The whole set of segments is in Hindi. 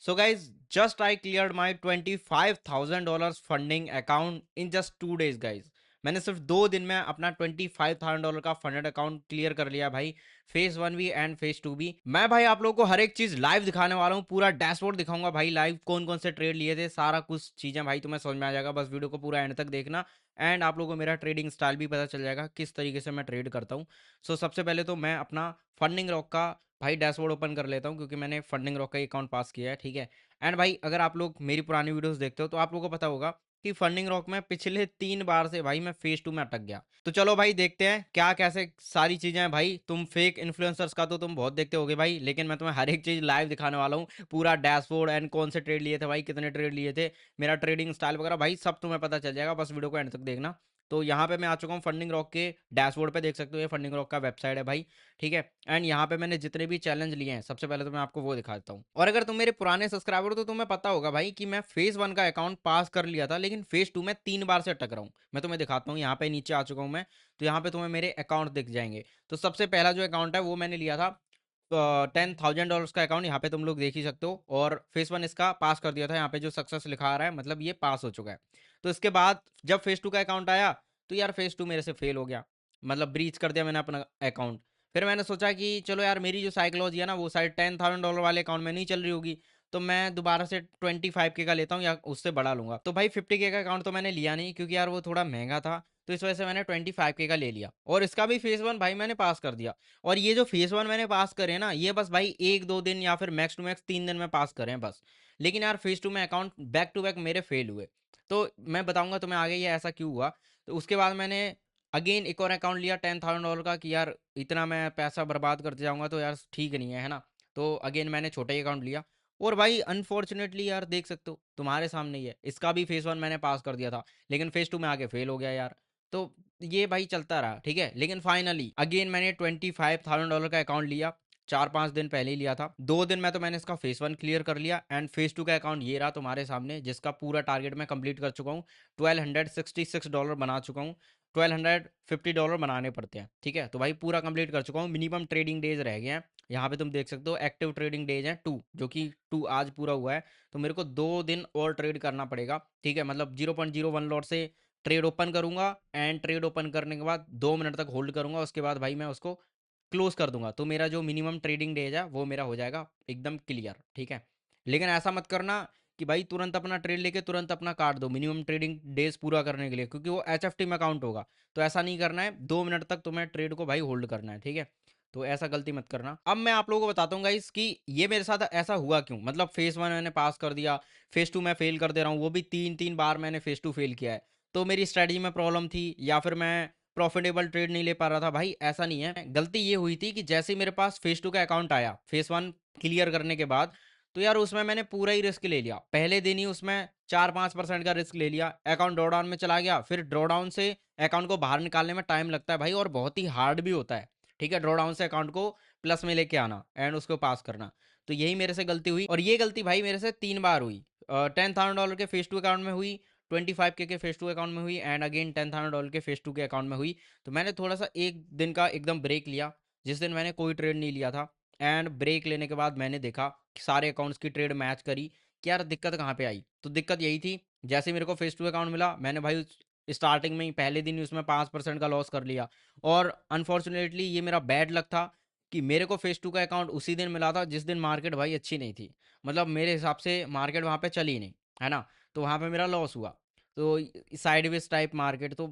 So guys, just I cleared my $25,000 funding account in just 2 days guys. मैंने सिर्फ 2 दिन में अपना $25,000 का फंडेड अकाउंट क्लियर कर लिया भाई। फेज 1 भी एंड फेज 2 भी। मैं भाई आप लोगों को हर एक चीज लाइव दिखाने वाला हूँ, पूरा डैशबोर्ड दिखाऊंगा भाई लाइव, कौन कौन से ट्रेड लिए थे, सारा कुछ चीजें भाई तुम्हें समझ में आ जाएगा। बस वीडियो को पूरा एंड तक देखना एंड आप लोगों को मेरा ट्रेडिंग स्टाइल भी पता चल जाएगा, किस तरीके से मैं ट्रेड करता हूँ। सो सबसे पहले तो मैं अपना फंडिंग रॉक का भाई डैशबोर्ड ओपन कर लेता हूँ, क्योंकि मैंने फंडिंग रॉक का अकाउंट पास किया है, ठीक है। एंड भाई अगर आप लोग मेरी पुरानी वीडियोस देखते हो तो आप लोगों को पता होगा कि फंडिंग रॉक में पिछले 3 बार से भाई मैं फेज 2 में अटक गया। तो चलो भाई देखते हैं क्या कैसे सारी चीजें हैं भाई। तुम फेक इन्फ्लुएंसर्स का तो तुम बहुत देखते होगे भाई, लेकिन मैं तुम्हें हर एक चीज लाइव दिखाने वाला हूँ, पूरा डैशबोर्ड एंड कौन से ट्रेड लिए थे भाई, कितने ट्रेड लिए थे, मेरा ट्रेडिंग स्टाइल वगैरह भाई सब तुम्हें पता चल जाएगा। बस वीडियो को एंड तक देखना। तो यहाँ पे मैं आ चुका हूँ फंडिंग रॉक के डैशबोर्ड पे, देख सकते हो ये फंडिंग रॉक का वेबसाइट है भाई, ठीक है। एंड यहाँ पे मैंने जितने भी चैलेंज लिए हैं सबसे पहले तो मैं आपको वो दिखा देता हूँ। और अगर तुम मेरे पुराने सब्सक्राइबर हो तो तुम्हें पता होगा भाई कि मैं फेज 1 का अकाउंट पास कर लिया था, लेकिन फेज 2 में 3 बार से अटक रहा हूँ। मैं तुम्हें दिखाता हूँ, यहाँ पे नीचे आ चुका हूँ मैं। तो यहाँ पे तुम्हें मेरे अकाउंट दिख जाएंगे। तो सबसे पहला जो अकाउंट है वो मैंने लिया था $10,000 का अकाउंट, यहाँ पे तुम लोग देख ही सकते हो। और फेज 1 इसका पास कर दिया था, यहाँ पे जो सक्सेस लिखा आ रहा है मतलब ये पास हो चुका है। तो इसके बाद जब फेज 2 का अकाउंट आया तो यार फेज 2 मेरे से फेल हो गया, मतलब ब्रीच कर दिया मैंने अपना अकाउंट। फिर मैंने सोचा कि चलो यार मेरी जो साइकोलॉजी है ना वो शायद $10,000 वाले अकाउंट में नहीं चल रही होगी, तो मैं दोबारा से 25K का लेता हूँ या उससे बड़ा लूंगा। तो भाई 50K का अकाउंट तो मैंने लिया नहीं, क्योंकि यार वो थोड़ा महंगा था। तो इस वजह से मैंने 25K का ले लिया और इसका भी फेज 1 भाई मैंने पास कर दिया। और ये जो फेज 1 मैंने पास करे ना, ये बस भाई 1-2 दिन या फिर मैक्स टू मैक्स 3 दिन में पास करें बस। लेकिन यार फेज 2 में अकाउंट बैक टू बैक मेरे फेल हुए। तो मैं बताऊंगा तुम्हें आगे ये ऐसा क्यों हुआ। तो उसके बाद मैंने अगेन एक और अकाउंट लिया $10,000 का, कि यार इतना मैं पैसा बर्बाद करते जाऊंगा तो यार ठीक नहीं है ना। तो अगेन मैंने छोटा ही अकाउंट लिया। और भाई अनफॉर्चुनेटली यार देख सकते हो तुम्हारे सामने ही है, इसका भी फेज 1 मैंने पास कर दिया था, लेकिन फेज 2 में आके फेल हो गया यार। तो ये भाई चलता रहा, ठीक है। लेकिन फाइनली अगेन मैंने $25,000 का अकाउंट लिया, 4-5 दिन पहले ही लिया था। 2 दिन में तो मैंने इसका फेज 1 क्लियर कर लिया एंड फेज 2 का अकाउंट ये रहा तुम्हारे सामने, जिसका पूरा टारगेट मैं कंप्लीट कर चुका हूँ। $1,266 बना चुका हूँ। $1,250 बनाने पड़ते हैं, ठीक है। तो भाई पूरा कंप्लीट कर चुका हूँ, मिनिमम ट्रेडिंग डेज रह गए हैं। यहाँ पे तुम देख सकते हो एक्टिव ट्रेडिंग डेज हैं 2, जो कि 2 आज पूरा हुआ है। तो मेरे को 2 दिन और ट्रेड करना पड़ेगा, ठीक है। मतलब 0.01 लॉट से ट्रेड ओपन करूंगा एंड ट्रेड ओपन करने के बाद 2 मिनट तक होल्ड करूंगा, उसके बाद भाई मैं उसको क्लोज कर दूंगा। तो मेरा जो मिनिमम ट्रेडिंग डेज है वो मेरा हो जाएगा एकदम क्लियर, ठीक है। लेकिन ऐसा मत करना कि भाई तुरंत अपना ट्रेड लेके तुरंत अपना काट दो मिनिमम ट्रेडिंग डेज पूरा करने के लिए, क्योंकि वो HFT में काउंट होगा। तो ऐसा नहीं करना है, 2 मिनट तक तुम्हें ट्रेड को भाई होल्ड करना है, ठीक है। तो ऐसा गलती मत करना। अब मैं आप लोगों को बताता हूँ गाइस कि ये मेरे साथ ऐसा हुआ क्यों। मतलब फेज 1 मैंने पास कर दिया, फेज 2 मैं फेल कर दे रहा हूँ, वो भी 3-3 बार मैंने फेज 2 फेल किया है। तो मेरी स्ट्रेटजी में प्रॉब्लम थी या फिर मैं प्रॉफिटेबल ट्रेड नहीं ले पा रहा था, भाई ऐसा नहीं है। गलती ये हुई थी कि जैसे ही मेरे पास फेज 2 का अकाउंट आया फेज 1 क्लियर करने के बाद, तो यार उसमें मैंने पूरा ही रिस्क ले लिया। पहले दिन ही उसमें 4-5% का रिस्क ले लिया, अकाउंट ड्रॉ डाउन में चला गया। फिर ड्रॉ डाउन से अकाउंट को बाहर निकालने में टाइम लगता है भाई, और बहुत ही हार्ड भी होता है, ठीक है। ड्रॉ डाउन से अकाउंट को प्लस में लेके आना एंड उसको पास करना। तो यही मेरे से गलती हुई, और ये गलती भाई मेरे से 3 बार हुई। $10,000 के फेज 2 अकाउंट में हुई, 25K के फेज 2 अकाउंट में हुई एंड अगेन $10,000 के फेज 2 के अकाउंट में हुई। तो मैंने थोड़ा सा एक दिन का एकदम ब्रेक लिया, जिस दिन मैंने कोई ट्रेड नहीं लिया था। एंड ब्रेक लेने के बाद मैंने देखा कि सारे अकाउंट्स की ट्रेड मैच करी कि यार दिक्कत कहाँ पे आई। तो दिक्कत यही थी, जैसे मेरे को फेज 2 अकाउंट मिला मैंने भाई स्टार्टिंग में ही पहले दिन ही उसमें 5% का लॉस कर लिया। और अनफॉर्चुनेटली ये मेरा बैड लक था कि मेरे को फेज 2 का अकाउंट उसी दिन मिला था जिस दिन मार्केट भाई अच्छी नहीं थी। मतलब मेरे हिसाब से मार्केट वहाँ पे चली नहीं, है ना। तो वहाँ पे मेरा लॉस हुआ। तो साइडवेज टाइप मार्केट, तो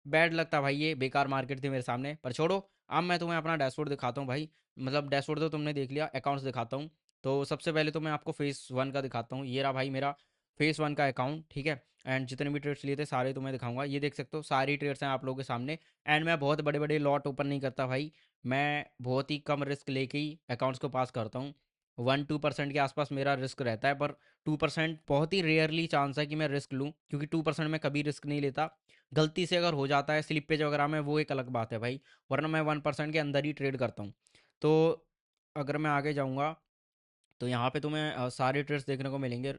बैड लगता भाई, ये बेकार मार्केट थी मेरे सामने। पर छोड़ो, अब मैं तुम्हें अपना डैशबोर्ड दिखाता हूँ भाई। मतलब डैशबोर्ड तो तुमने देख लिया, अकाउंट्स दिखाता हूँ। तो सबसे पहले तो मैं आपको फेस 1 का दिखाता हूँ। ये रहा भाई मेरा फेस 1 का अकाउंट, ठीक है। एंड जितने भी ट्रेड्स लिए थे सारे तुम्हें दिखाऊंगा। ये देख सकते हो सारी ट्रेड्स हैं आप लोगों के सामने। एंड मैं बहुत बड़े बड़े लॉट ओपन नहीं करता भाई, मैं बहुत ही कम रिस्क लेके ही अकाउंट्स को पास करता हूँ। 1-2% के आसपास मेरा रिस्क रहता है, पर 2% बहुत ही रेयरली चांस है कि मैं रिस्क लूँ, क्योंकि 2% में कभी रिस्क नहीं लेता। गलती से अगर हो जाता है स्लिपेज वगैरह में वो एक अलग बात है भाई, वरना मैं 1% के अंदर ही ट्रेड करता हूँ। तो अगर मैं आगे जाऊँगा तो यहाँ पे तुम्हें सारे ट्रेड्स देखने को मिलेंगे।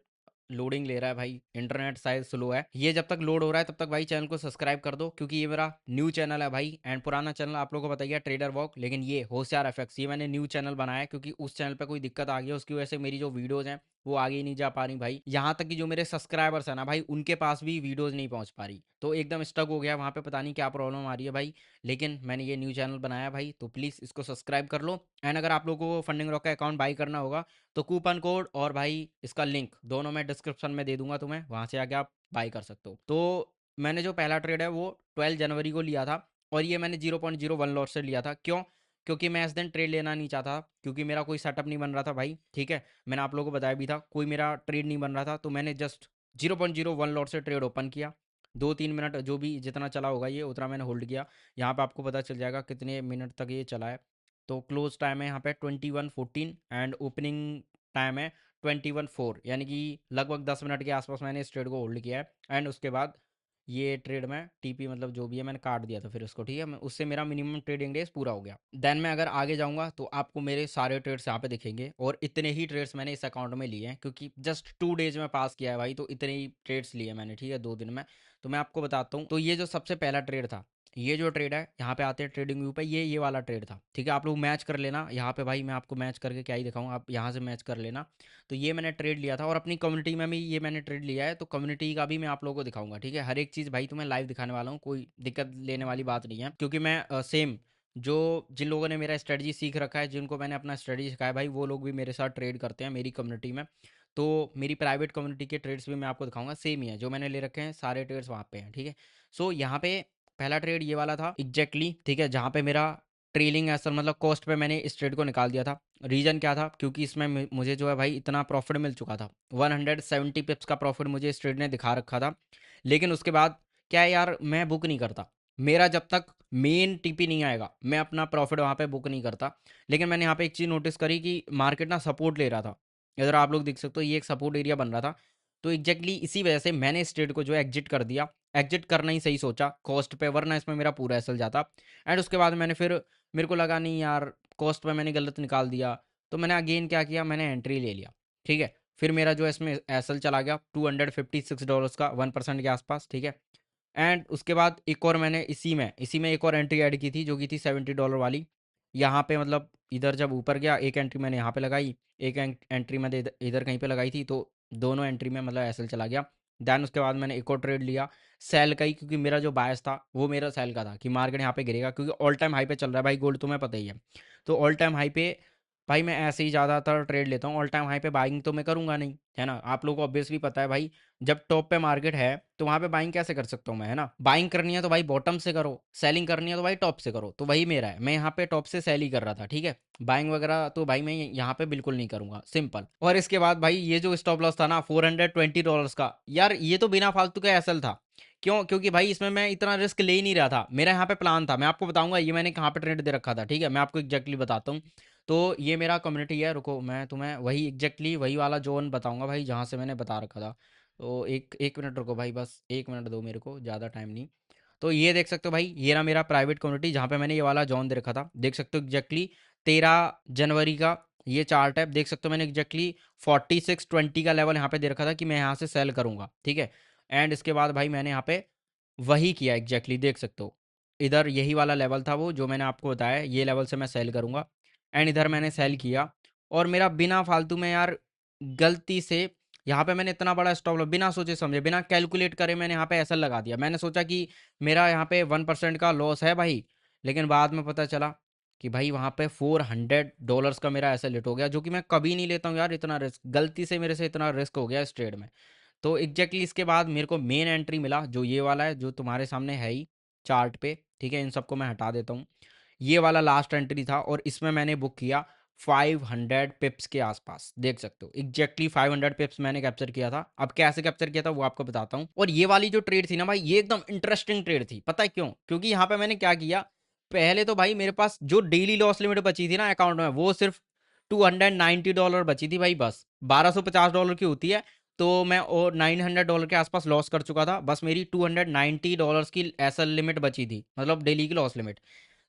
लोडिंग ले रहा है भाई, इंटरनेट शायद स्लो है। ये जब तक लोड हो रहा है तब तक भाई चैनल को सब्सक्राइब कर दो, क्योंकि ये मेरा न्यू चैनल है भाई। एंड पुराना चैनल आप लोगों को बताइए ट्रेडर वॉक, लेकिन ये होशियार एफएक्स ये मैंने न्यू चैनल बनाया है, क्योंकि उस चैनल पे कोई दिक्कत आ गई है, उसकी वजह से मेरी जो वीडियोज़ हैं वो आगे ही नहीं जा पा रही भाई। यहाँ तक कि जो मेरे सब्सक्राइबर्स है ना भाई, उनके पास भी वीडियोस नहीं पहुँच पा रही, तो एकदम स्टक हो गया वहाँ पे, पता नहीं क्या प्रॉब्लम आ रही है भाई। लेकिन मैंने ये न्यू चैनल बनाया भाई, तो प्लीज़ इसको सब्सक्राइब कर लो। एंड अगर आप लोगों को फंडिंग रॉक का अकाउंट बाई करना होगा, तो कूपन कोड और भाई इसका लिंक दोनों मैं डिस्क्रिप्शन में दे दूंगा तुम्हें, वहाँ से आके आप बाई कर सकते हो। तो मैंने जो पहला ट्रेड है वो 12 जनवरी को लिया था, और ये मैंने 0.01 लॉट से लिया था। क्यों? क्योंकि मैं इस दिन ट्रेड लेना नहीं चाहता, क्योंकि मेरा कोई सेटअप नहीं बन रहा था भाई, ठीक है। मैंने आप लोगों को बताया भी था, कोई मेरा ट्रेड नहीं बन रहा था, तो मैंने जस्ट 0.01 लॉट से ट्रेड ओपन किया। 2-3 मिनट जो भी जितना चला होगा ये उतना मैंने होल्ड किया। यहाँ पे आपको पता चल जाएगा कितने मिनट तक ये चला है। तो क्लोज टाइम है यहाँ पे 21:14 एंड ओपनिंग टाइम है 21:04, यानी कि लगभग 10 मिनट के आसपास मैंने इस ट्रेड को होल्ड किया है। एंड उसके बाद ये ट्रेड में टीपी मतलब जो भी है मैंने काट दिया था फिर उसको, ठीक है। उससे मेरा मिनिमम ट्रेडिंग डेज पूरा हो गया। देन मैं अगर आगे जाऊंगा तो आपको मेरे सारे ट्रेड्स यहाँ पे दिखेंगे, और इतने ही ट्रेड्स मैंने इस अकाउंट में लिए हैं, क्योंकि जस्ट 2 डेज में पास किया है भाई, तो इतने ही ट्रेड्स लिए मैंने, ठीक है, 2 दिन में। तो मैं आपको बताता हूँ। तो ये जो सबसे पहला ट्रेड था, ये जो ट्रेड है यहाँ पे आते हैं ट्रेडिंग व्यू पे, ये वाला ट्रेड था, ठीक है। आप लोग मैच कर लेना यहाँ पे भाई, मैं आपको मैच करके क्या ही दिखाऊँ, आप यहाँ से मैच कर लेना। तो ये मैंने ट्रेड लिया था, और अपनी कम्युनिटी में भी ये मैंने ट्रेड लिया है, तो कम्युनिटी का भी मैं आप लोगों को दिखाऊंगा, ठीक है। हर एक चीज़ भाई तुम्हें लाइव दिखाने वाला हूँ, कोई दिक्कत लेने वाली बात नहीं है, क्योंकि मैं सेम जो जिन लोगों ने मेरा स्ट्रेटजी सीख रखा है, जिनको मैंने अपना स्ट्रेटजी सिखाया भाई, वो लोग भी मेरे साथ ट्रेड करते हैं मेरी कम्युनिटी में। तो मेरी प्राइवेट कम्युनिटी के ट्रेड्स भी मैं आपको दिखाऊंगा, सेम ही है जो मैंने ले रखे हैं, सारे ट्रेड्स वहाँ पे हैं, ठीक है। सो यहाँ पे पहला ट्रेड ये वाला था एग्जैक्टली, ठीक है, जहाँ पे मेरा ट्रेलिंग एसर मतलब कॉस्ट पे मैंने इस ट्रेड को निकाल दिया था। रीज़न क्या था? क्योंकि इसमें मुझे जो है भाई इतना प्रॉफिट मिल चुका था, 170 पिप्स का प्रॉफिट मुझे इस ट्रेड ने दिखा रखा था। लेकिन उसके बाद क्या है यार, मैं बुक नहीं करता, मेरा जब तक मेन टीपी नहीं आएगा मैं अपना प्रॉफिट वहाँ पे बुक नहीं करता। लेकिन मैंने यहाँ पे एक चीज़ नोटिस करी कि मार्केट ना सपोर्ट ले रहा था, इधर आप लोग देख सकते हो ये एक सपोर्ट एरिया बन रहा था। तो एग्जैक्टली इसी वजह से मैंने इस ट्रेड को जो है एग्जिट कर दिया। एग्जिट करना ही सही सोचा कॉस्ट पे, वरना इसमें मेरा पूरा एसल जाता। एंड उसके बाद मैंने फिर, मेरे को लगा नहीं यार कॉस्ट पे मैंने गलत निकाल दिया, तो मैंने अगेन क्या किया, मैंने एंट्री ले लिया, ठीक है। फिर मेरा जो है इसमें एसल चला गया $256 का, 1% के आसपास, ठीक है। एंड उसके बाद एक और मैंने इसी में एक और एंट्री ऐड की थी, जो की थी $70 वाली। यहाँ पे मतलब इधर जब ऊपर गया, एक एंट्री मैंने यहाँ पे लगाई, एक एंट्री मैंने इधर कहीं पे लगाई थी, तो दोनों एंट्री में मतलब एसएल चला गया। देन उसके बाद मैंने एक और ट्रेड लिया सेल का ही, क्योंकि मेरा जो बायस था वो मेरा सेल का था कि मार्केट यहाँ पे गिरेगा, क्योंकि ऑल टाइम हाई पे चल रहा है भाई गोल्ड, तुम्हें पता ही है। तो ऑल टाइम हाई पे भाई मैं ऐसे ही ज़्यादातर ट्रेड लेता हूँ, ऑल टाइम हाई पे बाइंग तो मैं करूँगा नहीं, है ना। आप लोगों को ऑब्वियसली पता है भाई, जब टॉप पे मार्केट है तो वहाँ पे बाइंग कैसे कर सकता हूँ मैं, है ना। बाइंग करनी है तो भाई बॉटम से करो, सेलिंग करनी है तो भाई टॉप से करो, तो वही मेरा है। मैं यहाँ पे टॉप से सेल ही कर रहा था, ठीक है। बाइंग वगैरह तो भाई मैं यहाँ पे बिल्कुल नहीं करूंगा, सिंपल। और इसके बाद भाई ये जो स्टॉप लॉस था ना $420 का, यार ये तो बिना फालतू का एसएल था। क्यों? क्योंकि भाई इसमें मैं इतना रिस्क ले ही नहीं रहा था, मेरा यहाँ पे प्लान था, मैं आपको बताऊंगा ये मैंने कहाँ पे ट्रेड दे रखा था, ठीक है। मैं आपको एग्जैक्टली बताता हूँ। तो ये मेरा कम्युनिटी है, रुको मैं तुम्हें वही एग्जैक्टली वही वाला जोन बताऊंगा भाई, जहाँ से मैंने बता रखा था। तो एक एक मिनट रुको भाई, बस 1 मिनट दो मेरे को, ज़्यादा टाइम नहीं। तो ये देख सकते हो भाई, ये रहा मेरा प्राइवेट कम्युनिटी, जहाँ पे मैंने ये वाला जोन दे रखा था, देख सकते हो एग्जैक्टली 13 जनवरी का ये चार्ट है, देख सकते हो मैंने एग्जैक्टली 4620 का लेवल यहाँ पे दे रखा था कि मैं यहाँ से सेल करूँगा, ठीक है। एंड इसके बाद भाई मैंने यहाँ पे वही किया एग्जैक्टली, देख सकते हो इधर यही वाला लेवल था वो जो मैंने आपको बताया, ये लेवल से मैं सेल करूँगा। एंड इधर मैंने सेल किया, और मेरा बिना फालतू में यार गलती से यहाँ पे मैंने इतना बड़ा स्टॉप लॉस बिना सोचे समझे, बिना कैलकुलेट करे मैंने यहाँ पे ऐसा लगा दिया। मैंने सोचा कि मेरा यहाँ पे 1% का लॉस है भाई, लेकिन बाद में पता चला कि भाई वहाँ पे $400 का मेरा ऐसा लेट हो गया, जो कि मैं कभी नहीं लेता हूँ यार इतना रिस्क, गलती से मेरे से इतना रिस्क हो गया इस ट्रेड में। तो एग्जैक्टली इसके बाद मेरे को मेन एंट्री मिला, जो ये वाला है जो तुम्हारे सामने है ही चार्ट पे, ठीक है। इन सबको मैं हटा देता हूँ। ये वाला लास्ट एंट्री था, और इसमें मैंने बुक किया 500 पिप्स के आसपास, देख सकते हो एग्जैक्टली 500 पिप्स मैंने कैप्चर किया था। अब कैसे कैप्चर किया था वो आपको बताता हूँ। और ये वाली जो ट्रेड थी ना भाई, ये एकदम इंटरेस्टिंग ट्रेड थी, पता है क्यों? क्योंकि यहाँ पे मैंने क्या किया, पहले तो भाई मेरे पास जो डेली लॉस लिमिट बची थी ना अकाउंट में, वो सिर्फ $290 बची थी भाई, बस $1250 की होती है। तो मैं और $900 के आसपास लॉस कर चुका था, बस मेरी $290 की ऐसा लिमिट बची थी, मतलब डेली की लॉस लिमिट।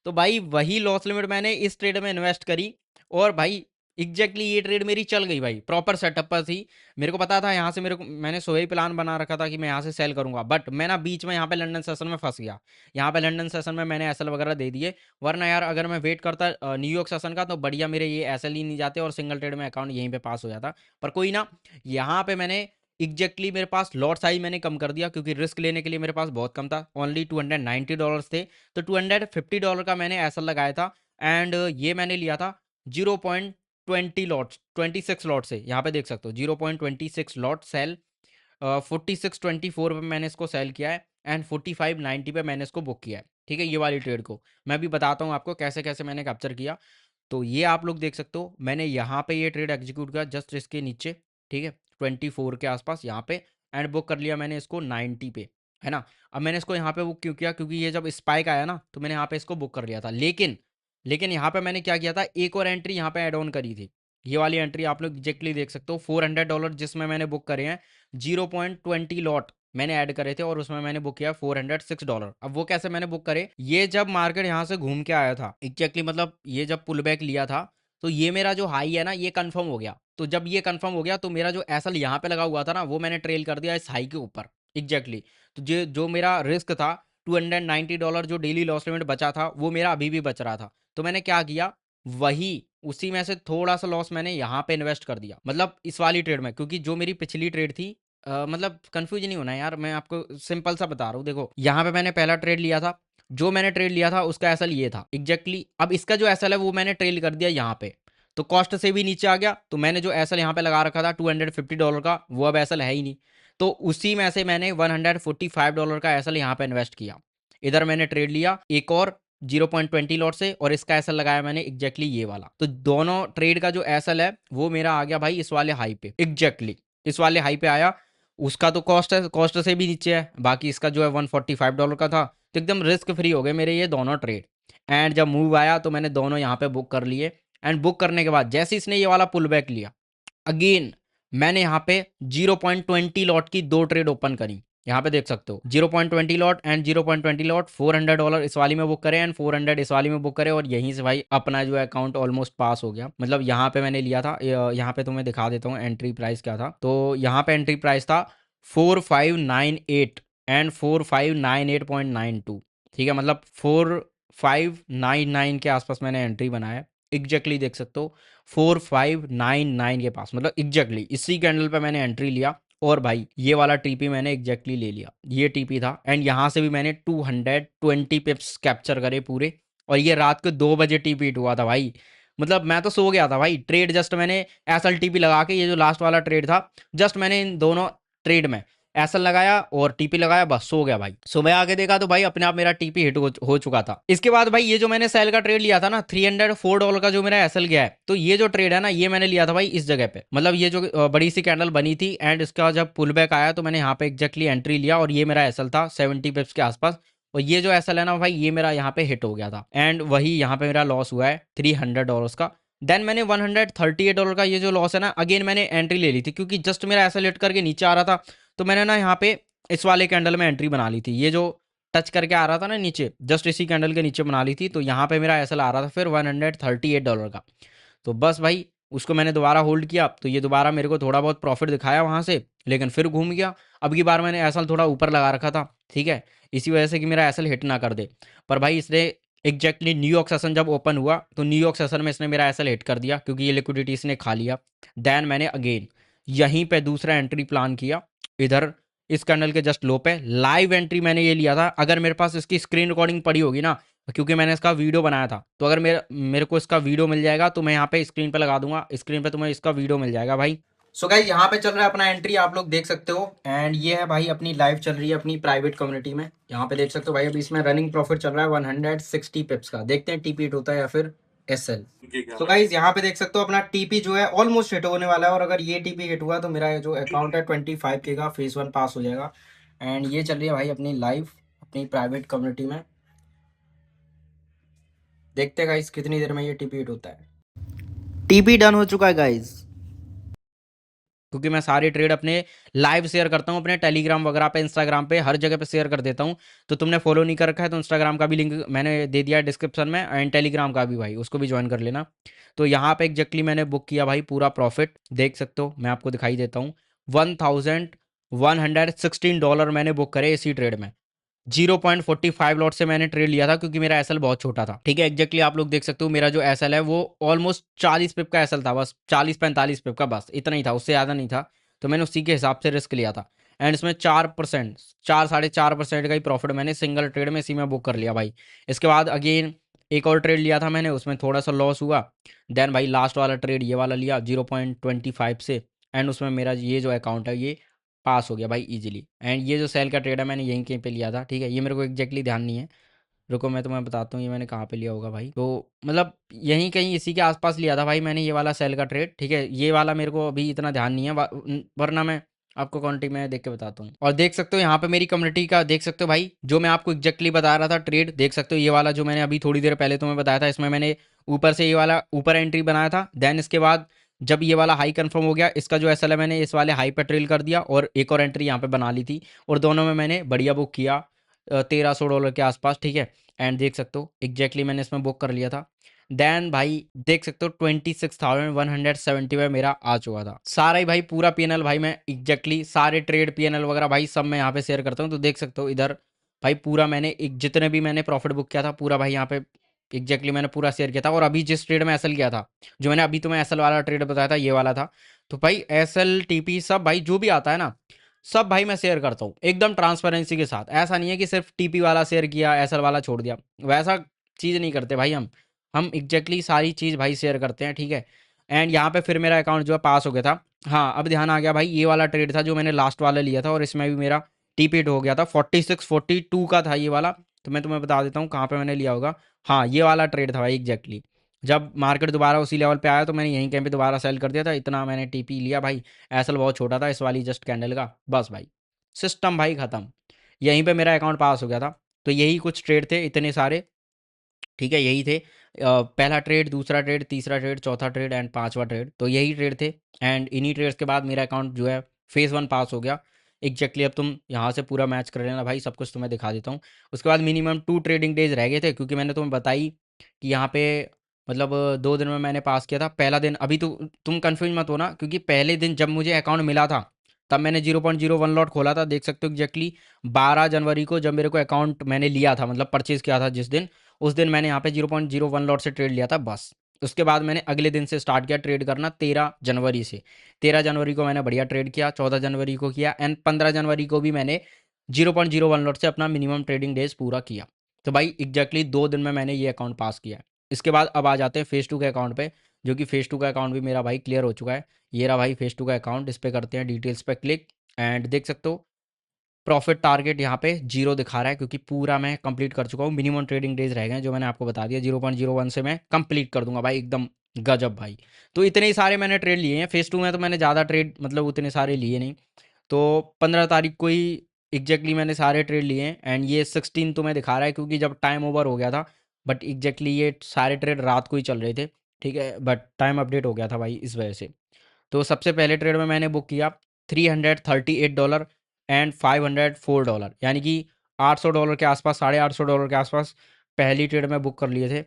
तो भाई वही लॉस लिमिट मैंने इस ट्रेड में इन्वेस्ट करी, और भाई एग्जैक्टली ये ट्रेड मेरी चल गई भाई, प्रॉपर सेटअप पर थी। मेरे को पता था यहाँ से, मेरे को मैंने सो ही प्लान बना रखा था कि मैं यहाँ से सेल करूंगा, बट मैं ना बीच में यहाँ पे लंदन सेशन में फंस गया। यहाँ पे लंदन सेशन में मैंने एसएल वगैरह दे दिए, वरना यार अगर मैं वेट करता न्यूयॉर्क सेशन का तो बढ़िया मेरे ये एसएल ही नहीं जाते और सिंगल ट्रेड में अकाउंट यहीं पे पास हो जाता। पर कोई ना, यहाँ पे मैंने एग्जैक्टली मेरे पास लॉट साइज मैंने कम कर दिया, क्योंकि रिस्क लेने के लिए मेरे पास बहुत कम था, ओनली $290 थे। तो $250 का मैंने एसएल लगाया था, एंड ये मैंने लिया था 0.20 लॉट्स, 26 लॉट से। यहाँ पे देख सकते हो 0.26 लॉट सेल, 4624 पे मैंने इसको सेल किया है, एंड 4590 पे मैंने इसको बुक किया है। ठीक है, ये वाली ट्रेड को मैं भी बताता हूँ आपको कैसे कैसे मैंने कैप्चर किया। तो ये आप लोग देख सकते हो, मैंने यहाँ पे ये ट्रेड एग्जीक्यूट किया जस्ट इसके नीचे, ठीक है, 24 के आसपास यहाँ पे, एंड बुक कर लिया मैंने इसको 90 पे, है ना। अब मैंने इसको यहाँ पे बुक क्यों किया, क्योंकि ये जब स्पाइक आया ना तो मैंने यहाँ पे इसको बुक कर लिया था। लेकिन यहाँ पे मैंने क्या किया था, एक और एंट्री यहाँ पे ऐड ऑन करी थी। ये वाली एंट्री आप लोग एग्जैक्टली देख सकते हो, $400 जिसमें मैंने बुक करे हैं, 0.20 लॉट मैंने ऐड करे थे, और उसमें मैंने बुक किया $406। अब वो कैसे मैंने बुक करे, ये जब मार्केट यहाँ से घूम के आया था एग्जैक्टली, मतलब ये जब पुल बैक लिया था, तो ये मेरा जो हाई है ना ये कंफर्म हो गया। तो जब ये कंफर्म हो गया तो मेरा जो एसएल यहाँ पे लगा हुआ था ना वो मैंने ट्रेल कर दिया इस हाई के ऊपर एग्जैक्टली। तो जो मेरा रिस्क था $290 जो डेली लॉस लिमिट बचा था, वो मेरा अभी भी बच रहा था। तो मैंने क्या किया, वही उसी में से थोड़ा सा लॉस मैंने यहाँ पे इन्वेस्ट कर दिया, मतलब इस वाली ट्रेड में, क्योंकि जो मेरी पिछली ट्रेड थी, मतलब कंफ्यूज नहीं होना यार, मैं आपको सिंपल सा बता रहा हूँ। देखो यहाँ पे मैंने पहला ट्रेड लिया था, जो मैंने ट्रेड लिया था उसका एसएल ये था एग्जैक्टली। अब इसका जो एसएल है वो मैंने ट्रेल कर दिया यहाँ पे, तो कॉस्ट से भी नीचे आ गया। तो मैंने जो एसएल यहाँ पे लगा रखा था $250 का, वो अब एसएल है ही नहीं। तो उसी में से मैंने $145 का एसएल यहाँ पे इन्वेस्ट किया। इधर मैंने ट्रेड लिया एक और 0.20 लॉट से, और इसका एसएल लगाया मैंने एग्जैक्टली ये वाला। तो दोनों ट्रेड का जो एसएल है वो मेरा आ गया भाई इस वाले हाई पे एग्जैक्टली, इस वाले हाई पे आया। उसका तो कॉस्ट है, कॉस्ट से भी नीचे है, बाकी इसका जो है $145 का था। तो एकदम रिस्क फ्री हो गए मेरे ये दोनों ट्रेड। एंड जब मूव आया तो मैंने दोनों यहाँ पे बुक कर लिए, एंड बुक करने के बाद जैसे इसने ये वाला पुल बैक लिया, अगेन मैंने यहाँ पे 0.20 लॉट की दो ट्रेड ओपन करी। यहाँ पे देख सकते हो 0.20 लॉट एंड 0.20 लॉट, $400 इस वाली में बुक करे एंड 400 इस वाली में बुक करे, और यहीं से भाई अपना जो है अकाउंट ऑलमोस्ट पास हो गया। मतलब यहाँ पे मैंने लिया था, यहाँ पे तुम्हें दिखा देता हूँ एंट्री प्राइस क्या था। तो यहाँ पे एंट्री प्राइस था 4598 एंड 4598.92। ठीक है, मतलब 4599 के आसपास मैंने एंट्री बनाया एग्जैक्टली, देख सकते हो 4599 के पास, मतलब एग्जैक्टली इसी कैंडल पे मैंने एंट्री लिया। और भाई ये वाला टीपी मैंने एग्जैक्टली ले लिया, ये टीपी था, एंड यहाँ से भी मैंने 220 पिप्स कैप्चर करे पूरे। और ये रात को 2 बजे टीपी हिट हुआ था भाई, मतलब मैं तो सो गया था भाई। ट्रेड जस्ट मैंने एसएल टीपी लगा के, ये जो लास्ट वाला ट्रेड था, जस्ट मैंने इन दोनों ट्रेड में एसएल लगाया और टीपी लगाया, बस सो गया भाई। सुबह आके देखा तो भाई अपने आप मेरा टीपी हिट हो चुका था। इसके बाद भाई ये जो मैंने सेल का ट्रेड लिया था ना, $304 का जो मेरा एसएल गया है, तो ये जो ट्रेड है ना ये मैंने लिया था भाई इस जगह पे, मतलब ये जो बड़ी सी कैंडल बनी थी, एंड इसका जब पुल बैक आया तो मैंने यहाँ पे एग्जैक्टली एंट्री लिया, और ये मेरा एसएल था 70 पिप्स के आसपास। और ये जो एसएल है ना भाई, ये मेरा यहाँ पे हिट हो गया था, एंड वही यहाँ पे मेरा लॉस हुआ है $300 का। देन मैंने $138 का ये जो लॉस है ना, अगेन मैंने एंट्री ले ली थी, क्योंकि जस्ट मेरा एसएल हिट करके नीचे आ रहा था। तो मैंने ना यहाँ पे इस वाले कैंडल में एंट्री बना ली थी, ये जो टच करके आ रहा था ना नीचे, जस्ट इसी कैंडल के नीचे बना ली थी। तो यहाँ पे मेरा एसएल आ रहा था फिर $138 का। तो बस भाई उसको मैंने दोबारा होल्ड किया, तो ये दोबारा मेरे को थोड़ा बहुत प्रॉफिट दिखाया वहाँ से, लेकिन फिर घूम गया। अब की बार मैंने एसएल थोड़ा ऊपर लगा रखा था, ठीक है, इसी वजह से कि मेरा एसएल हिट ना कर दे। पर भाई इसने एग्जैक्टली न्यूयॉर्क सेशन जब ओपन हुआ तो न्यूयॉर्क सेशन में इसने मेरा एसएल हिट कर दिया, क्योंकि ये लिक्विडिटी इसने खा लिया। देन मैंने अगेन यहीं पे दूसरा एंट्री प्लान किया, इधर इस कैंडल के जस्ट लो पे लाइव एंट्री मैंने ये लिया था। अगर मेरे पास इसकी स्क्रीन रिकॉर्डिंग पड़ी होगी ना, क्योंकि मैंने इसका वीडियो बनाया था, तो अगर मेरे मेरे को इसका वीडियो मिल जाएगा तो मैं यहाँ पे स्क्रीन पे लगा दूंगा, स्क्रीन पे तुम्हें इसका वीडियो मिल जाएगा भाई। सो गाइस यहाँ पे चल रहा है अपना एंट्री, आप लोग देख सकते हो, एंड ये है भाई अपनी लाइव चल रही है अपनी प्राइवेट कम्युनिटी में। यहाँ पे देख सकते हो भाई, अभी इसमें रनिंग प्रॉफिट चल रहा है 160 पिप्स का। देखते हैं टीपी हिट होता है या फिर एसएल। तो गाइज यहाँ पे देख सकते हो अपना टीपी जो है ऑलमोस्ट हिट होने वाला है, और अगर ये टीपी हिट हुआ तो मेरा जो अकाउंट है 25K का फेज 1 पास हो जाएगा। एंड ये चल रही है भाई अपनी लाइव अपनी प्राइवेट कम्युनिटी में। देखते हैं गाइज कितनी देर में ये टीपी हिट होता है। टीपी डन हो चुका है गाइज। क्योंकि मैं सारे ट्रेड अपने लाइव शेयर करता हूँ अपने टेलीग्राम वगैरह पे, इंस्टाग्राम पे, हर जगह पे शेयर कर देता हूँ। तो तुमने फॉलो नहीं कर रखा है तो इंस्टाग्राम का भी लिंक मैंने दे दिया है डिस्क्रिप्शन में, एंड टेलीग्राम का भी भाई, उसको भी ज्वाइन कर लेना। तो यहाँ पे एग्जैक्टली मैंने बुक किया भाई पूरा प्रॉफिट, देख सकते हो, मैं आपको दिखाई देता हूँ। $1116 मैंने बुक करे इसी ट्रेड में। 0.45 लॉट से मैंने ट्रेड लिया था, क्योंकि मेरा एसएल बहुत छोटा था, ठीक है। एग्जैक्टली आप लोग देख सकते हो मेरा जो एसएल है वो ऑलमोस्ट 40 पिप का एसएल था, बस 40-45 पिप का, बस इतना ही था, उससे ज़्यादा नहीं था। तो मैंने उसी के हिसाब से रिस्क लिया था, एंड इसमें 4%, 4-4.5% का ही प्रॉफिट मैंने सिंगल ट्रेड में इसी में बुक कर लिया भाई। इसके बाद अगेन एक और ट्रेड लिया था मैंने, उसमें थोड़ा सा लॉस हुआ। देन भाई लास्ट वाला ट्रेड ये वाला लिया 0.25 से, एंड उसमें मेरा ये जो अकाउंट है ये पास हो गया भाई इजीली। एंड ये जो सेल का ट्रेड है मैंने यहीं कहीं पे लिया था, ठीक है। ये मेरे को एग्जैक्टली ध्यान नहीं है, रुको मैं तुम्हें बताता हूँ ये मैंने कहाँ पे लिया होगा भाई। तो मतलब यहीं कहीं इसी के आसपास लिया था भाई मैंने ये वाला सेल का ट्रेड, ठीक है। ये वाला मेरे को अभी इतना ध्यान नहीं है, वरना मैं आपको क्वांटिटी में देख के बताता हूँ। और देख सकते हो यहाँ पे मेरी कम्युनिटी का, देख सकते हो भाई, जो मैं आपको एग्जैक्टली बता रहा था ट्रेड, देख सकते हो ये वाला जो मैंने अभी थोड़ी देर पहले तुम्हें बताया था, इसमें मैंने ऊपर से ये वाला ऊपर एंट्री बनाया था। देन इसके बाद जब ये वाला हाई कंफर्म हो गया, इसका जो एसएल है मैंने इस वाले हाई पे ट्रेल कर दिया, और एक और एंट्री यहाँ पे बना ली थी, और दोनों में मैंने बढ़िया बुक किया $1300 के आसपास, ठीक है। एंड देख सकते हो एग्जैक्टली मैंने इसमें बुक कर लिया था। देन भाई देख सकते हो 26,170 में मेरा आ चुका था सारा ही भाई, पूरा पीएनएल भाई, मैं एग्जैक्टली सारे ट्रेड पीएनएल वगैरह भाई सब मैं यहाँ पे शेयर करता हूँ। तो देख सकते हो इधर भाई पूरा मैंने जितने भी मैंने प्रॉफिट बुक किया था पूरा भाई यहाँ पे एग्जैक्टली मैंने पूरा शेयर किया था। और अभी जिस ट्रेड में एसएल किया था, जो मैंने अभी तुम्हें एसएल वाला ट्रेड बताया था ये वाला था, तो भाई एसएल टीपी सब भाई जो भी आता है ना, सब भाई मैं शेयर करता हूँ एकदम ट्रांसपेरेंसी के साथ। ऐसा नहीं है कि सिर्फ टीपी वाला शेयर किया एसएल वाला छोड़ दिया, वैसा चीज़ नहीं करते भाई हम एग्जैक्टली सारी चीज़ भाई शेयर करते हैं, ठीक है। एंड यहाँ पे फिर मेरा अकाउंट जो है पास हो गया था। हाँ अब ध्यान आ गया भाई, ये वाला ट्रेड था जो मैंने लास्ट वाला लिया था, और इसमें भी मेरा टीपीट हो गया था, 46-42 का था ये वाला। तो मैं तुम्हें बता देता हूँ कहाँ पे मैंने लिया होगा। हाँ ये वाला ट्रेड था भाई एग्जैक्टली, जब मार्केट दोबारा उसी लेवल पे आया तो मैंने यहीं कहीं पे दोबारा सेल कर दिया था, इतना मैंने टीपी लिया भाई। एसएल बहुत छोटा था इस वाली जस्ट कैंडल का, बस भाई सिस्टम भाई ख़त्म, यहीं पे मेरा अकाउंट पास हो गया था। तो यही कुछ ट्रेड थे इतने सारे, ठीक है, यही थे। पहला ट्रेड, दूसरा ट्रेड, तीसरा ट्रेड, चौथा ट्रेड एंड पांचवा ट्रेड, तो यही ट्रेड थे। एंड इन्हीं ट्रेड्स के बाद मेरा अकाउंट जो है फेज़ 1 पास हो गया एग्जैक्टली। अब तुम यहाँ से पूरा मैच कर लेना भाई, सब कुछ तुम्हें दिखा देता हूँ। उसके बाद मिनिमम 2 ट्रेडिंग डेज रह गए थे, क्योंकि मैंने तुम्हें बताई कि यहाँ पे मतलब 2 दिन में मैंने पास किया था। पहला दिन अभी तो तुम कन्फ्यूज मत होना, क्योंकि पहले दिन जब मुझे अकाउंट मिला था तब मैंने 0.01 लॉट खोला था, देख सकते हो एग्जैक्टली 12 जनवरी को, जब मेरे को अकाउंट मैंने लिया था, मतलब परचेज़ किया था जिस दिन, उस दिन मैंने यहाँ पे 0.01 लॉट से ट्रेड लिया था बस। उसके बाद मैंने अगले दिन से स्टार्ट किया ट्रेड करना, 13 जनवरी से। 13 जनवरी को मैंने बढ़िया ट्रेड किया, 14 जनवरी को किया, एंड 15 जनवरी को भी मैंने 0.01 लॉट से अपना मिनिमम ट्रेडिंग डेज पूरा किया। तो भाई एग्जैक्टली 2 दिन में मैंने ये अकाउंट पास किया है। इसके बाद अब आ जाते हैं फेज़ 2 के अकाउंट पे, जो कि फेज़ 2 का अकाउंट भी मेरा भाई क्लियर हो चुका है। ये रहा भाई फेज़ 2 का अकाउंट, इस पे करते हैं डिटेल्स पे क्लिक, एंड देख सकते हो प्रॉफिट टारगेट यहाँ पे 0 दिखा रहा है, क्योंकि पूरा मैं कंप्लीट कर चुका हूँ। मिनिमम ट्रेडिंग डेज रह गए हैं जो मैंने आपको बता दिया, 0.01 से मैं कंप्लीट कर दूंगा भाई एकदम गजब भाई। तो इतने ही सारे मैंने ट्रेड लिए हैं फेज़ 2 में, तो मैंने ज़्यादा ट्रेड मतलब उतने सारे लिए नहीं। तो 15 तारीख को ही एग्जैक्टली मैंने सारे ट्रेड लिए हैं, एंड ये 16 तो मैं दिखा रहा है क्योंकि जब टाइम ओवर हो गया था, बट एग्जैक्टली ये सारे ट्रेड रात को ही चल रहे थे, ठीक है, बट टाइम अपडेट हो गया था भाई इस वजह से। तो सबसे पहले ट्रेड में मैंने बुक किया $338 एंड $504, यानी कि $800 के आसपास, $850 के आसपास पहली ट्रेड में बुक कर लिए थे।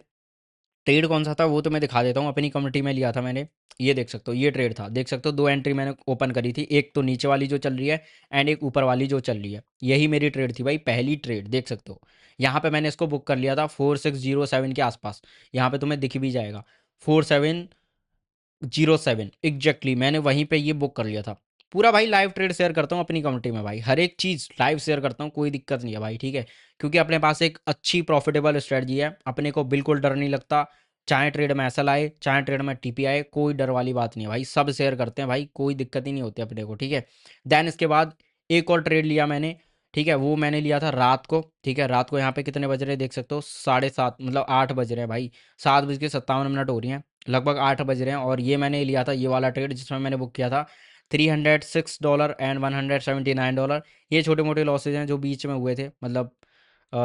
ट्रेड कौन सा था वो तो मैं दिखा देता हूँ, अपनी कम्युनिटी में लिया था मैंने। ये देख सकते हो ये ट्रेड था, देख सकते हो 2 एंट्री मैंने ओपन करी थी, एक तो नीचे वाली जो चल रही है एंड एक ऊपर वाली जो चल रही है, यही मेरी ट्रेड थी भाई, पहली ट्रेड देख सकते हो। यहाँ पे मैंने इसको बुक कर लिया था 4607 के आसपास, यहाँ पे तुम्हें दिख भी जाएगा 4707 एग्जैक्टली, मैंने वहीं पे ये बुक कर लिया था। पूरा भाई लाइव ट्रेड शेयर करता हूँ अपनी कम्युनिटी में भाई, हर एक चीज़ लाइव शेयर करता हूँ, कोई दिक्कत नहीं है भाई, ठीक है। क्योंकि अपने पास एक अच्छी प्रॉफिटेबल स्ट्रेटजी है, अपने को बिल्कुल डर नहीं लगता, चाहे ट्रेड में एसएल आए चाहे ट्रेड में टीपी आए, कोई डर वाली बात नहीं है भाई, सब शेयर करते हैं भाई, कोई दिक्कत ही नहीं होती अपने को, ठीक है। देन इसके बाद एक और ट्रेड लिया मैंने, ठीक है, वो मैंने लिया था रात को, ठीक है। रात को यहाँ पे कितने बज रहे हैं देख सकते हो, 7:30 मतलब 8 बज रहे हैं भाई, 7:57 हो रही हैं, लगभग 8 बज रहे हैं। और ये मैंने लिया था ये वाला ट्रेड, जिसमें मैंने बुक किया था $306 एंड $179। ये छोटे मोटे लॉसेज हैं जो बीच में हुए थे, मतलब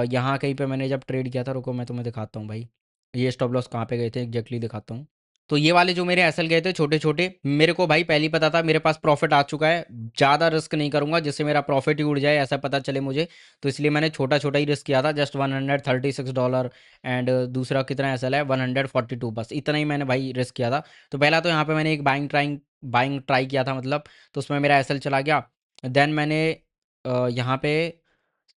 यहाँ कहीं पे मैंने जब ट्रेड किया था, रुको मैं तुम्हें दिखाता हूँ भाई, ये स्टॉप लॉस कहाँ पे गए थे एग्जैक्टली दिखाता हूँ। तो ये वाले जो मेरे एसएल गए थे छोटे छोटे, मेरे को भाई पहले ही पता था मेरे पास प्रॉफिट आ चुका है, ज़्यादा रिस्क नहीं करूंगा जिससे मेरा प्रॉफिट ही उड़ जाए ऐसा पता चले मुझे। तो इसलिए मैंने छोटा छोटा ही रिस्क किया था, जस्ट $136। एंड दूसरा कितना एसएल है, 142, बस इतना ही मैंने भाई रिस्क किया था। तो पहला तो यहाँ पे मैंने एक बाइंग ट्राई किया था मतलब, तो उसमें मेरा एसएल चला गया। देन मैंने यहाँ पे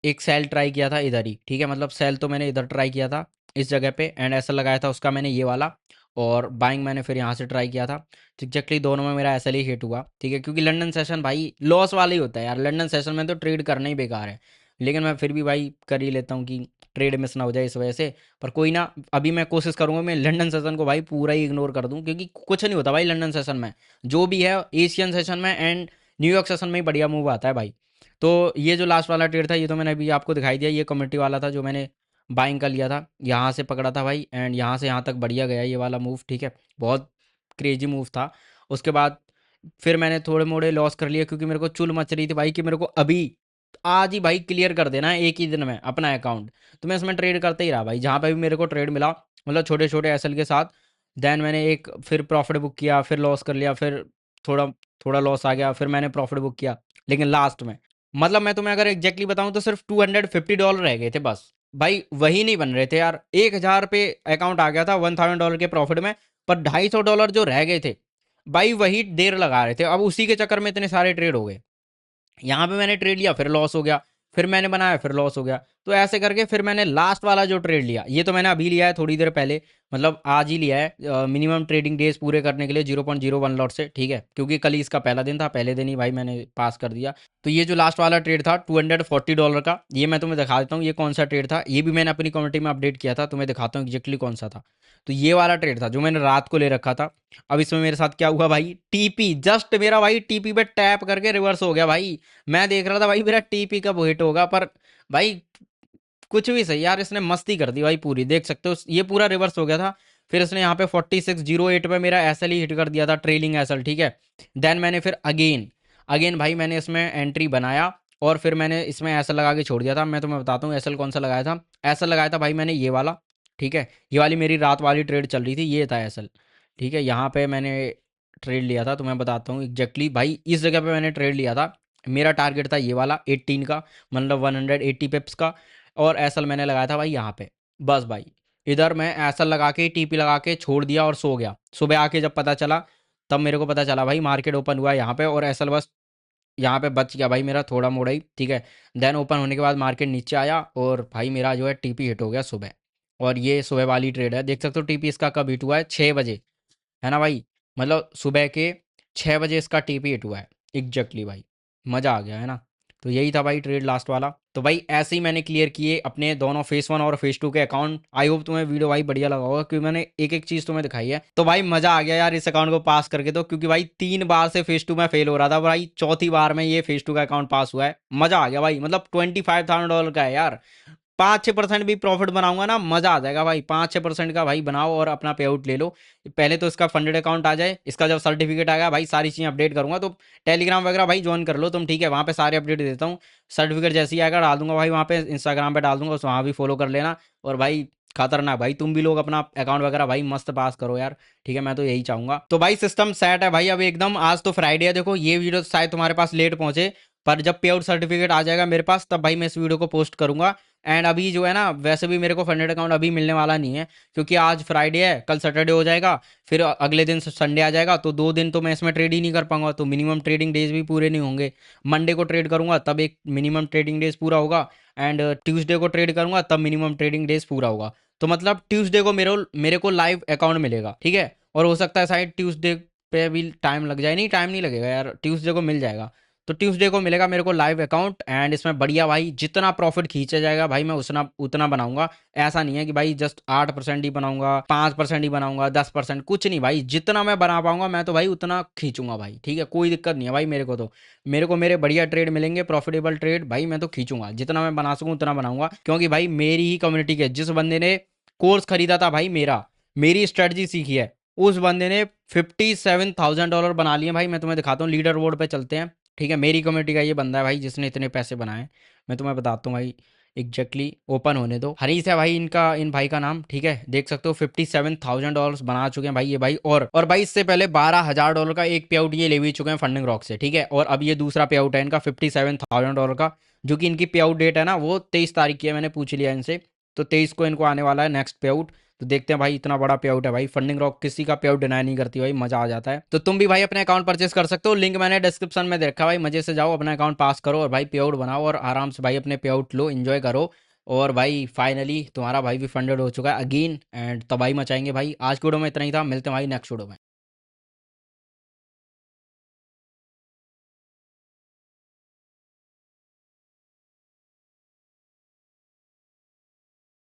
एक सेल ट्राई किया था इधर ही, ठीक है, मतलब सेल तो मैंने इधर ट्राई किया था इस जगह पे, एंड ऐसा लगाया था उसका मैंने ये वाला। और बाइंग मैंने फिर यहाँ से ट्राई किया था। तो एग्जैक्टली दोनों में मेरा ऐसा ही हिट हुआ, ठीक है, क्योंकि लंदन सेशन भाई लॉस वाला ही होता है यार, लंदन सेशन में तो ट्रेड करना ही बेकार है। लेकिन मैं फिर भी भाई कर ही लेता हूँ कि ट्रेड मिस ना हो जाए इस वजह से। पर कोई ना, अभी मैं कोशिश करूँगा मैं लंदन सेशन को भाई पूरा ही इग्नोर कर दूँ, क्योंकि कुछ नहीं होता भाई लंदन सेशन में। जो भी है एशियन सेशन में एंड न्यूयॉर्क सेशन में ही बढ़िया मूव आता है भाई। तो ये जो लास्ट वाला ट्रेड था ये तो मैंने अभी आपको दिखाई दिया, ये कम्युनिटी वाला था जो मैंने बाइंग कर लिया था, यहाँ से पकड़ा था भाई, एंड यहाँ से यहाँ तक बढ़िया गया ये वाला मूव, ठीक है, बहुत क्रेजी मूव था। उसके बाद फिर मैंने थोड़े मोड़े लॉस कर लिया, क्योंकि मेरे को चुल मच रही थी भाई कि मेरे को अभी आज ही भाई क्लियर कर देना है एक ही दिन में अपना अकाउंट। तो मैं इसमें ट्रेड करते ही रहा भाई, जहाँ पे भी मेरे को ट्रेड मिला, मतलब छोटे छोटे एसएल के साथ। देन मैंने एक फिर प्रॉफिट बुक किया, फिर लॉस कर लिया, फिर थोड़ा थोड़ा लॉस आ गया, फिर मैंने प्रॉफिट बुक किया। लेकिन लास्ट में मतलब मैं तुम्हें अगर एग्जैक्टली बताऊं तो सिर्फ $250 रह गए थे बस। भाई वही नहीं बन रहे थे यार, 1,000 पे अकाउंट आ गया था $1,000 के प्रॉफिट में, पर $250 जो रह गए थे भाई वही देर लगा रहे थे, अब उसी के चक्कर में इतने सारे ट्रेड हो गए। यहाँ पे मैंने ट्रेड लिया फिर लॉस हो गया, फिर मैंने बनाया फिर लॉस हो गया। तो ऐसे करके फिर मैंने लास्ट वाला जो ट्रेड लिया, ये तो मैंने अभी लिया है थोड़ी देर पहले, मतलब आज ही लिया है, मिनिमम ट्रेडिंग डेज पूरे करने के लिए 0.01 लॉट से, ठीक है, क्योंकि कल ही इसका पहला दिन था, पहले दिन ही भाई मैंने पास कर दिया। तो ये जो लास्ट वाला ट्रेड था $240 का, ये मैं तुम्हें दिखा देता हूँ ये कौन सा ट्रेड था, ये भी मैंने अपनी कम्युनिटी में अपडेट किया था, तुम्हें दिखाता हूँ एग्जैक्टली कौन सा था। तो ये वाला ट्रेड था जो मैंने रात को ले रखा था। अब इसमें मेरे साथ क्या हुआ भाई, टीपी जस्ट मेरा भाई टीपी पे टैप करके रिवर्स हो गया भाई। मैं देख रहा था भाई मेरा टीपी कब हिट होगा, पर भाई कुछ भी सही यार, इसने मस्ती कर दी भाई पूरी, देख सकते हो ये पूरा रिवर्स हो गया था। फिर इसने यहाँ पे 4608 पे मेरा एसएल ही हिट कर दिया था, ट्रेलिंग एसएल, ठीक है। देन मैंने फिर अगेन अगेन भाई मैंने इसमें एंट्री बनाया, और फिर मैंने इसमें एसएल लगा के छोड़ दिया था। मैं तुम्हें बताता हूँ एसएल कौन सा लगाया था। एसएल लगाया था भाई मैंने ये वाला, ठीक है, ये वाली मेरी रात वाली ट्रेड चल रही थी, ये था एसएल, ठीक है। यहाँ पे मैंने ट्रेड लिया था, तो मैं बताता हूँ एग्जैक्टली भाई इस जगह पे मैंने ट्रेड लिया था। मेरा टारगेट था ये वाला 18 का, मतलब 180 पिप्स का। और एसएल मैंने लगाया था भाई यहाँ पे, बस भाई इधर मैं एसएल लगा के टीपी लगा के छोड़ दिया और सो गया। सुबह आके जब पता चला, तब मेरे को पता चला भाई मार्केट ओपन हुआ है यहाँ पे, और एसएल बस यहाँ पे बच गया भाई मेरा थोड़ा मोड़ा ही, ठीक है। देन ओपन होने के बाद मार्केट नीचे आया, और भाई मेरा जो है टीपी हिट हो गया सुबह। और ये सुबह वाली ट्रेड है, देख सकते हो टीपी इसका कब हिट हुआ है, 6 बजे, है ना भाई, मतलब सुबह के 6 बजे इसका टीपी हिट हुआ है एग्जैक्टली भाई। मज़ा आ गया है ना। तो यही था भाई ट्रेड लास्ट वाला। तो भाई ऐसे ही मैंने क्लियर किए अपने दोनों फेस 1 और फेस 2 के अकाउंट। आई होप तुम्हें वीडियो भाई बढ़िया लगा होगा, क्योंकि मैंने एक एक चीज़ तुम्हें दिखाई है। तो भाई मज़ा आ गया यार इस अकाउंट को पास करके, तो क्योंकि भाई 3 बार से फेस 2 में फेल हो रहा था भाई, चौथी बार में ये फेस 2 का अकाउंट पास हुआ है। मज़ा आ गया भाई, मतलब $25,000 का है यार। 5-6% भी प्रॉफिट बनाऊंगा ना, मजा आ जाएगा भाई। 5-6% का भाई बनाओ और अपना पे आउट ले लो। पहले तो इसका फंडेड अकाउंट आ जाए, इसका जब सर्टिफिकेट आएगा भाई सारी चीज़ें अपडेट करूंगा। तो टेलीग्राम वगैरह भाई ज्वाइन कर लो तुम, ठीक है, वहाँ पे सारे अपडेट देता हूँ। सर्टिफिकेट जैसे ही आएगा डाल दूंगा भाई, वहाँ पे इंस्टाग्राम पे डाल दूंगा, उस वहाँ भी फॉलो कर लेना। और भाई खतरनाक भाई, तुम भी लोग अपना अकाउंट वगैरह भाई मस्त पास करो यार, ठीक है, मैं तो यही चाहूंगा। तो भाई सिस्टम सेट है भाई अब एकदम। आज तो फ्राइडे है, देखो ये वीडियो शायद तुम्हारे पास लेट पहुंचे, पर जब पे आउट सर्टिफिकेट आ जाएगा मेरे पास तब भाई मैं इस वीडियो को पोस्ट करूंगा। एंड अभी जो है ना, वैसे भी मेरे को फंडेड अकाउंट अभी मिलने वाला नहीं है, क्योंकि आज फ्राइडे है, कल सैटरडे हो जाएगा, फिर अगले दिन संडे आ जाएगा, तो 2 दिन तो मैं इसमें ट्रेड ही नहीं कर पाऊंगा, तो मिनिमम ट्रेडिंग डेज भी पूरे नहीं होंगे। मंडे को ट्रेड करूंगा तब एक मिनिमम ट्रेडिंग डेज पूरा होगा, एंड ट्यूसडे को ट्रेड करूंगा तब मिनिमम ट्रेडिंग डेज पूरा होगा। तो मतलब ट्यूसडे को मेरे को लाइव अकाउंट मिलेगा, ठीक है। और हो सकता है शायद ट्यूसडे पे भी टाइम लग जाए, नहीं टाइम नहीं लगेगा यार, ट्यूसडे को मिल जाएगा। तो ट्यूसडे को मिलेगा मेरे को लाइव अकाउंट, एंड इसमें बढ़िया भाई जितना प्रॉफिट खींचा जाएगा भाई मैं उतना उतना बनाऊंगा। ऐसा नहीं है कि भाई जस्ट 8% ही बनाऊंगा, 5% ही बनाऊंगा, 10%, कुछ नहीं भाई, जितना मैं बना पाऊंगा मैं तो भाई उतना खींचूंगा भाई, ठीक है, कोई दिक्कत नहीं है भाई मेरे को। तो मेरे को मेरे बढ़िया ट्रेड मिलेंगे, प्रॉफिटेबल ट्रेड भाई, मैं तो खींचूंगा, जितना मैं बना सकूँ उतना बनाऊंगा। क्योंकि भाई मेरी ही कम्युनिटी के जिस बंदे ने कोर्स खरीदा था भाई मेरी स्ट्रेटजी सीखी है, उस बंदे ने $57,000 बना लिए भाई। मैं तुम्हें दिखाता हूँ, लीडर बोर्ड पे चलते हैं, ठीक है। मेरी कम्युनिटी का ये बंदा है भाई जिसने इतने पैसे बनाए, मैं तुम्हें बताता हूँ भाई। एग्जैक्टली ओपन होने दो। हरीश है भाई इनका, इन भाई का नाम, ठीक है, देख सकते हो $57,000 बना चुके हैं भाई ये भाई। और भाई इससे पहले $12,000 का एक पे आउट ये ले भी चुके हैं फंडिंग रॉक से, ठीक है। और अब ये दूसरा पे आउट है इनका $57,000 का, जो कि इनकी पे आउट डेट है ना वो 23 तारीख की है, मैंने पूछ लिया इनसे। तो 23 को इनको आने वाला है नेक्स्ट पे आउट। तो देखते हैं भाई, इतना बड़ा पे आउट है भाई, फंडिंग रॉक किसी का पे आउट डिनाई नहीं करती भाई, मजा आ जाता है। तो तुम भी भाई अपने अकाउंट परचेस कर सकते हो, लिंक मैंने डिस्क्रिप्शन में दे रखा भाई, मजे से जाओ अपना अकाउंट पास करो और भाई पे आउट बनाओ और आराम से भाई अपने पे आउट लो, एंजॉय करो। और भाई फाइनली तुम्हारा भाई भी फंडेड हो चुका है अगेन, एंड तबाही मचाएंगे भाई। आज की वीडियो में इतना ही था, मिलते हैं भाई नेक्स्ट वीडियो में।